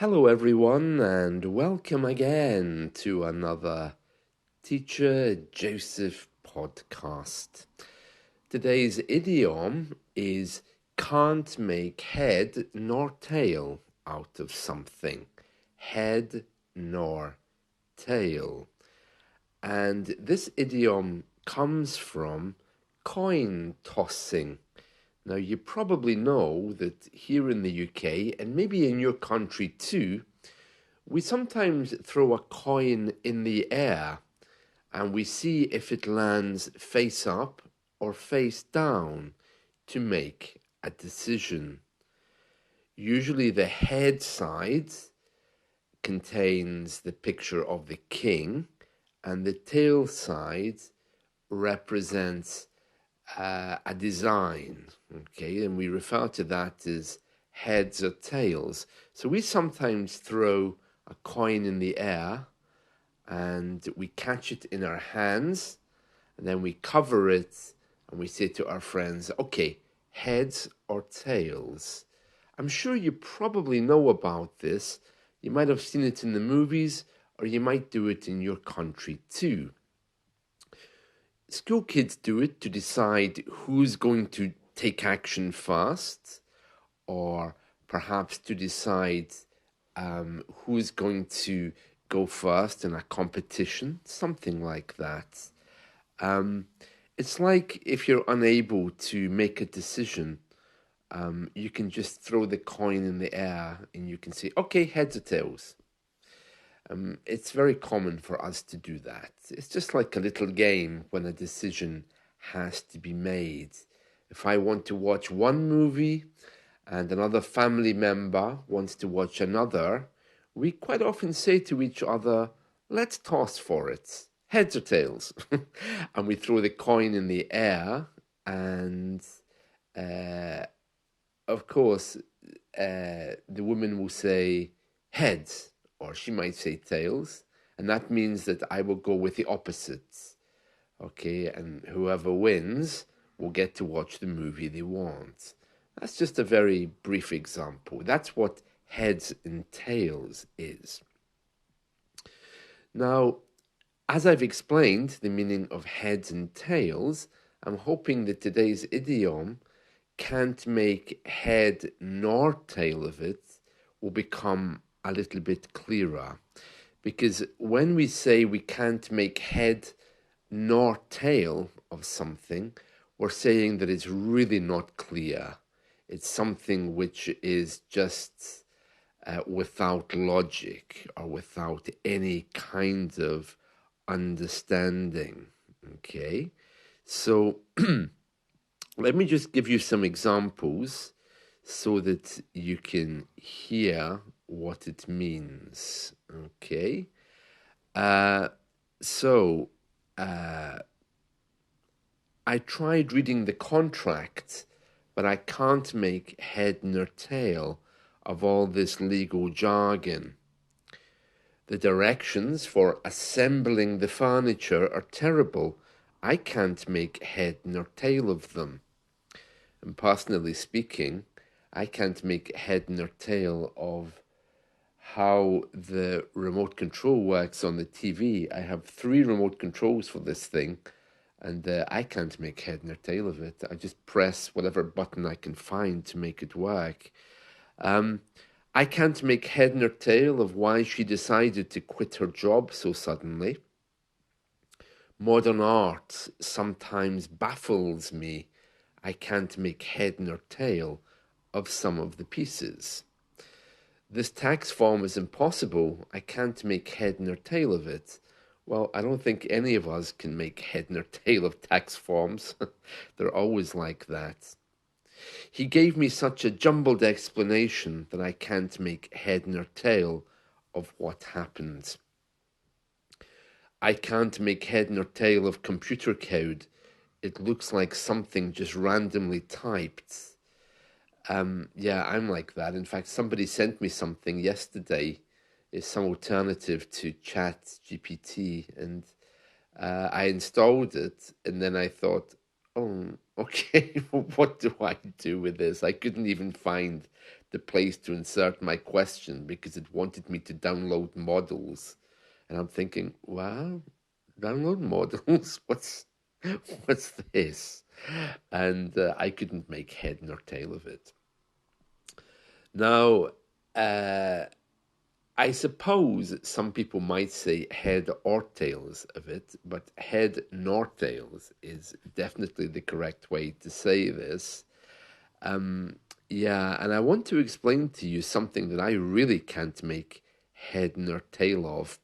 Hello, everyone, and welcome again to another Teacher Joseph podcast. Today's idiom is can't make head nor tail out of something. Head nor tail. And this idiom comes from coin tossing. Now, you probably know that here in the UK, and maybe in your country too, we sometimes throw a coin in the air and we see if it lands face up or face down to make a decision. Usually, the head side contains the picture of the king, and the tail side represents a design, okay, and we refer to that as heads or tails. So we sometimes throw a coin in the air and we catch it in our hands and then we cover it and we say to our friends, okay, heads or tails. I'm sure you probably know about this. You might have seen it in the movies, or you might do it in your country too. School kids do it to decide who's going to take action first, or perhaps to decide who's going to go first in a competition, something like that. It's like if you're unable to make a decision, you can just throw the coin in the air and you can say, okay, heads or tails. It's very common for us to do that. It's just like a little game when a decision has to be made. If I want to watch one movie and another family member wants to watch another, we quite often say to each other, let's toss for it, heads or tails. And we throw the coin in the air, and of course, the woman will say heads, or she might say tails, and that means that I will go with the opposites. Okay, and whoever wins will get to watch the movie they want. That's just a very brief example. That's what heads and tails is. Now, as I've explained the meaning of heads and tails, I'm hoping that today's idiom, can't make head nor tail of it, will become a little bit clearer. Because when we say we can't make head nor tail of something, we're saying that it's really not clear. It's something which is just without logic or without any kind of understanding. Okay, so let me just give you some examples so that you can hear what it means. Okay, so I tried reading the contract, but I can't make head nor tail of all this legal jargon. The directions for assembling the furniture are terrible. I can't make head nor tail of them. And personally speaking, I can't make head nor tail of how the remote control works on the TV. I have 3 remote controls for this thing, and I can't make head nor tail of it. I just press whatever button I can find to make it work. I can't make head nor tail of why she decided to quit her job so suddenly. Modern art sometimes baffles me. I can't make head nor tail of some of the pieces. This tax form is impossible. I can't make head nor tail of it. Well, I don't think any of us can make head nor tail of tax forms. They're always like that. He gave me such a jumbled explanation that I can't make head nor tail of what happened. I can't make head nor tail of computer code. It looks like something just randomly typed. Yeah, I'm like that. In fact, somebody sent me something yesterday. It's some alternative to Chat GPT, and I installed it, and then I thought, oh, okay, what do I do with this? I couldn't even find the place to insert my question because it wanted me to download models. And I'm thinking, well, download models? What's this? And I couldn't make head nor tail of it. Now, I suppose some people might say head or tails of it, but head nor tails is definitely the correct way to say this. Yeah, and I want to explain to you something that I really can't make head nor tail of.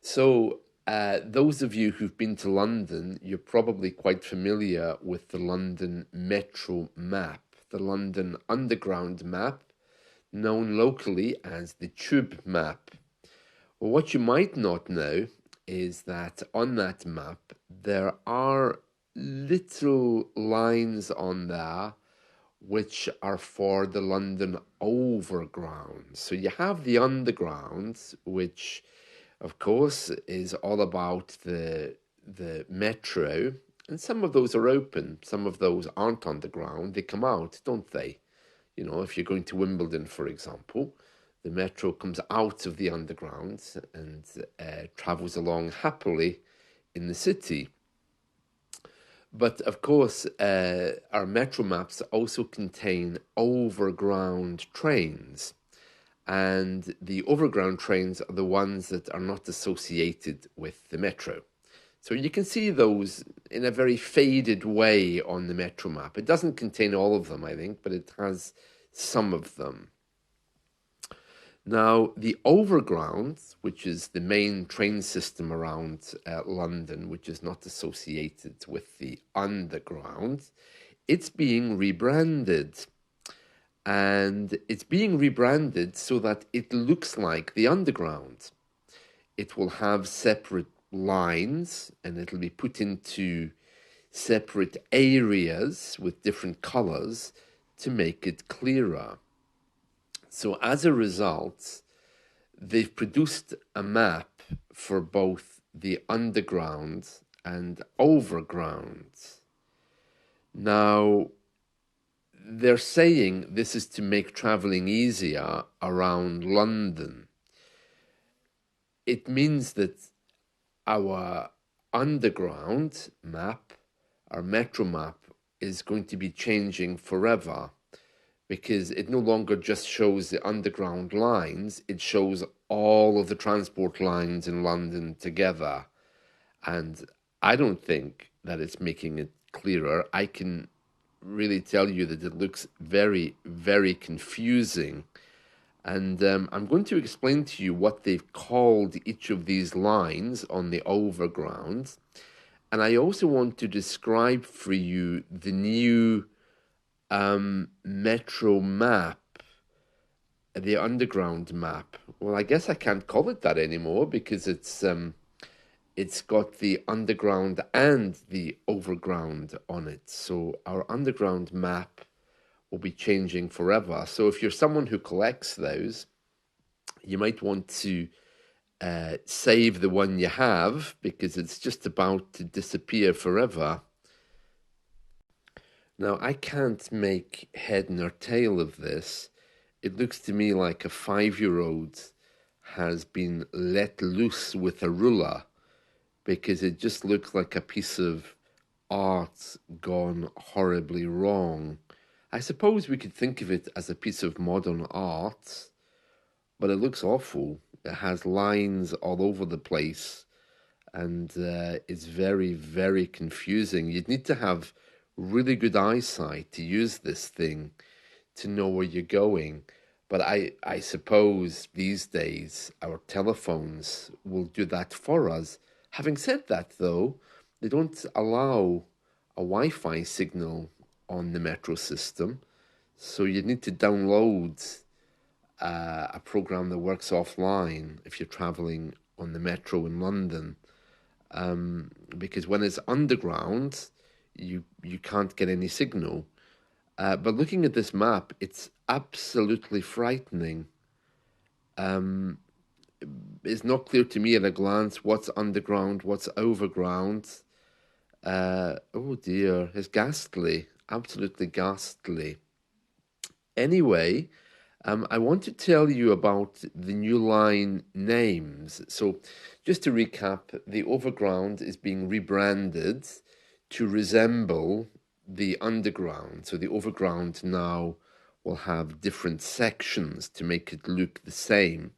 So, those of you who've been to London, you're probably quite familiar with the London Metro map, the London Underground map, known locally as the Tube map. Well, what you might not know is that on that map, there are little lines on there which are for the London Overground. So you have the Underground, which of course is all about the metro, and some of those are open, some of those aren't underground. They come out, don't they? You know, if you're going to Wimbledon, for example, the metro comes out of the underground and travels along happily in the city. But of course, our metro maps also contain overground trains. And the overground trains are the ones that are not associated with the metro. So you can see those in a very faded way on the metro map. It doesn't contain all of them, I think, but it has some of them. Now, the overground, which is the main train system around London, which is not associated with the underground, it's being rebranded. And it's being rebranded so that it looks like the underground. It will have separate lines and it'll be put into separate areas with different colors to make it clearer. So as a result, they've produced a map for both the underground and overground. Now, they're saying this is to make traveling easier around London. It means that our underground map, our metro map, is going to be changing forever because it no longer just shows the underground lines, it shows all of the transport lines in London together. And I don't think that it's making it clearer. I can really tell you that it looks very, very confusing. And I'm going to explain to you what they've called each of these lines on the overground. And I also want to describe for you the new metro map, the underground map. Well, I guess I can't call it that anymore because it's got the underground and the overground on it. So our underground map will be changing forever. So if you're someone who collects those, you might want to save the one you have because it's just about to disappear forever. Now, I can't make head nor tail of this. It looks to me like a 5-year-old has been let loose with a ruler because it just looks like a piece of art gone horribly wrong. I suppose we could think of it as a piece of modern art, but it looks awful. It has lines all over the place and it's very, very confusing. You'd need to have really good eyesight to use this thing to know where you're going. But I suppose these days our telephones will do that for us. Having said that, though, they don't allow a Wi-Fi signal on the metro system, so you need to download a program that works offline if you're traveling on the metro in London, because when it's underground, you can't get any signal. But looking at this map, it's absolutely frightening. It's not clear to me at a glance what's underground, what's overground. Oh dear, it's ghastly, absolutely ghastly. Anyway, I want to tell you about the new line names. So, just to recap, the Overground is being rebranded to resemble the Underground. So, the Overground now will have different sections to make it look the same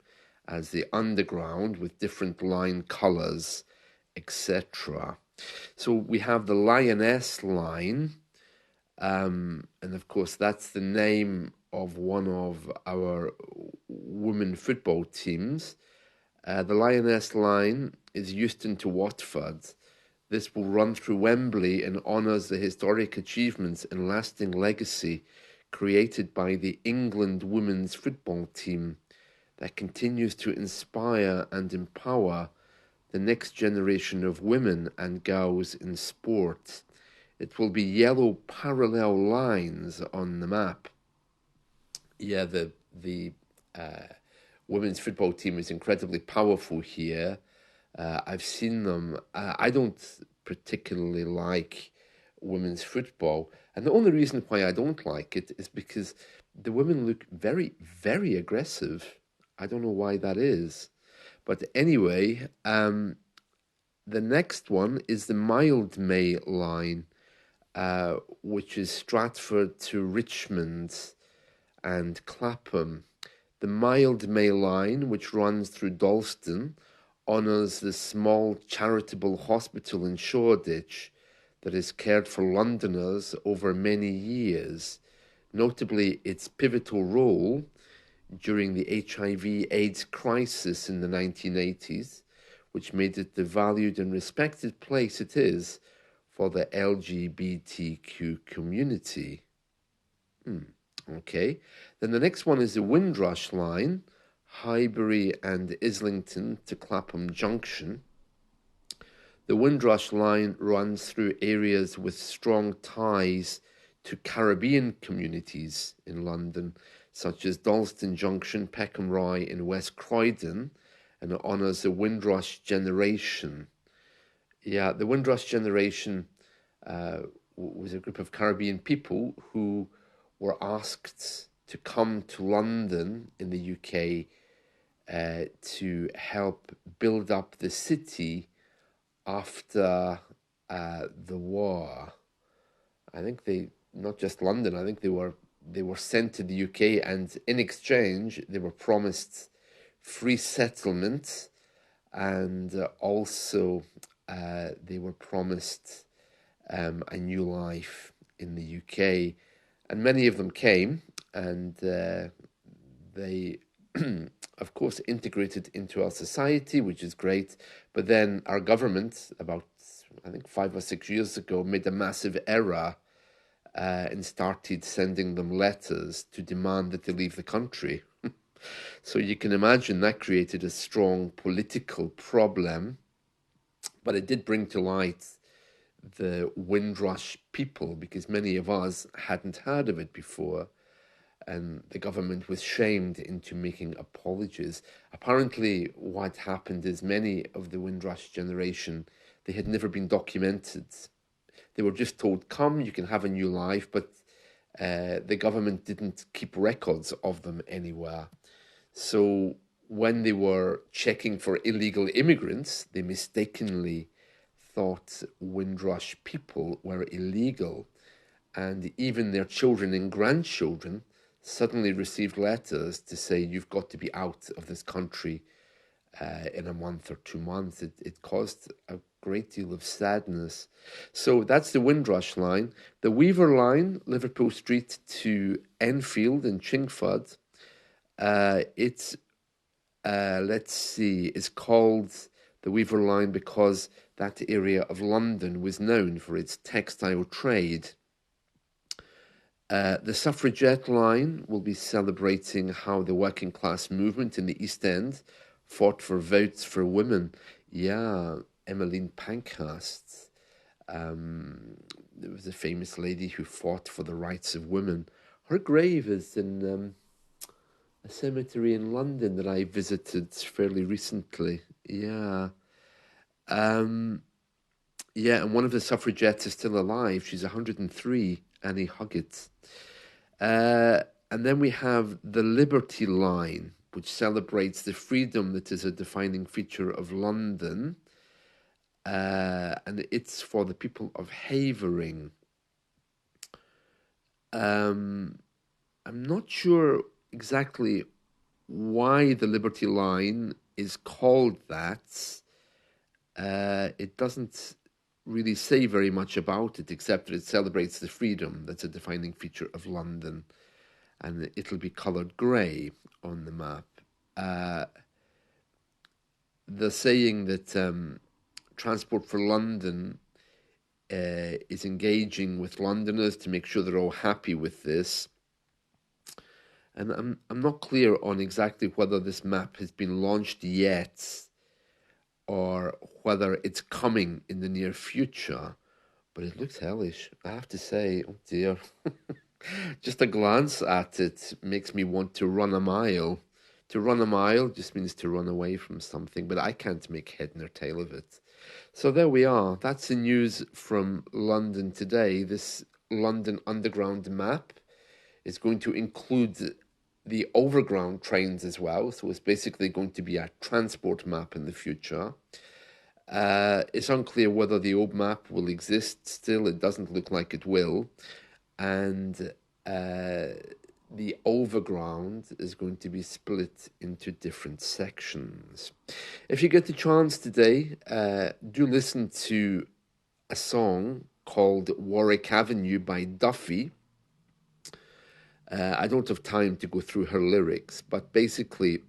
as the Underground with different line colors, etc. So, we have the Lioness line. And of course, that's the name of one of our women football teams. The Lioness line is Euston to Watford. This will run through Wembley and honours the historic achievements and lasting legacy created by the England women's football team that continues to inspire and empower the next generation of women and girls in sport. It will be yellow parallel lines on the map. Yeah, the women's football team is incredibly powerful here. I've seen them. I don't particularly like women's football, and the only reason why I don't like it is because the women look very, very aggressive. I don't know why that is, but anyway, the next one is the Mildmay line, which is Stratford to Richmond and Clapham. The Mildmay line, which runs through Dalston, honours the small charitable hospital in Shoreditch that has cared for Londoners over many years, notably its pivotal role during the HIV/AIDS crisis in the 1980s, which made it the valued and respected place it is for the LGBTQ community. Okay, then the next one is the Windrush line, Highbury and Islington to Clapham Junction. The Windrush line runs through areas with strong ties to Caribbean communities in London, such as Dalston Junction, Peckham Rye in West Croydon, and it honours the Windrush generation. Yeah, the Windrush generation was a group of Caribbean people who were asked to come to London in the UK to help build up the city after the war. I think not just London, I think they were sent to the UK, and in exchange they were promised free settlement, and also they were promised a new life in the UK. And many of them came, and they, of course, integrated into our society, which is great. But then our government, about, I think, 5 or 6 years ago, made a massive error and started sending them letters to demand that they leave the country. So you can imagine that created a strong political problem. But it did bring to light the Windrush people, because many of us hadn't heard of it before, and the government was shamed into making apologies. Apparently, what happened is many of the Windrush generation, they had never been documented. They were just told, come, you can have a new life, but the government didn't keep records of them anywhere. So when they were checking for illegal immigrants, they mistakenly thought Windrush people were illegal, and even their children and grandchildren suddenly received letters to say, you've got to be out of this country in a month or 2 months. It caused a great deal of sadness. So that's the Windrush line. The Weaver line, Liverpool Street to Enfield and Chingford, it's called the Weaver line because that area of London was known for its textile trade. The Suffragette line will be celebrating how the working class movement in the East End fought for votes for women. Yeah, Emmeline Pankhurst. There was a famous lady who fought for the rights of women. Her grave is in a cemetery in London that I visited fairly recently. Yeah. Yeah, and one of the suffragettes is still alive. She's 103, Annie Huggett. And then we have the Liberty Line, which celebrates the freedom that is a defining feature of London. And it's for the people of Havering. I'm not sure exactly why the Liberty Line is called that. It doesn't really say very much about it, except that it celebrates the freedom that's a defining feature of London, and it'll be coloured grey on the map. The saying that Transport for London is engaging with Londoners to make sure they're all happy with this. And I'm not clear on exactly whether this map has been launched yet or whether it's coming in the near future, but it looks hellish, I have to say. Oh dear. Just a glance at it makes me want to run a mile. To run a mile just means to run away from something, but I can't make head nor tail of it. So there we are. That's the news from London today. This London Underground map is going to include the overground trains as well. So it's basically going to be a transport map in the future. It's unclear whether the old map will exist still. It doesn't look like it will. And the overground is going to be split into different sections. If you get the chance today, do listen to a song called Warwick Avenue by Duffy. I don't have time to go through her lyrics, but basically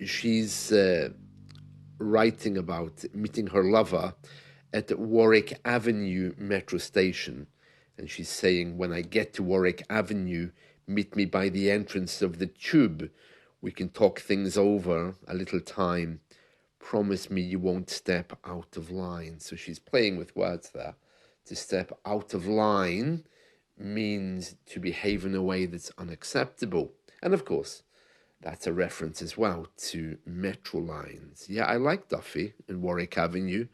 she's writing about meeting her lover at Warwick Avenue metro station. And she's saying, when I get to Warwick Avenue, meet me by the entrance of the tube. We can talk things over a little time. Promise me you won't step out of line. So she's playing with words there. To step out of line means to behave in a way that's unacceptable. And of course, that's a reference as well to metro lines. Yeah, I like Duffy in Warwick Avenue.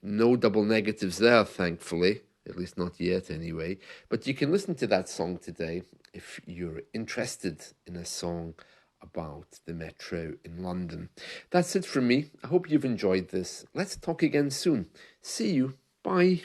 No double negatives there, thankfully. At least not yet, anyway. But you can listen to that song today if you're interested in a song about the metro in London. That's it from me. I hope you've enjoyed this. Let's talk again soon. See you. Bye.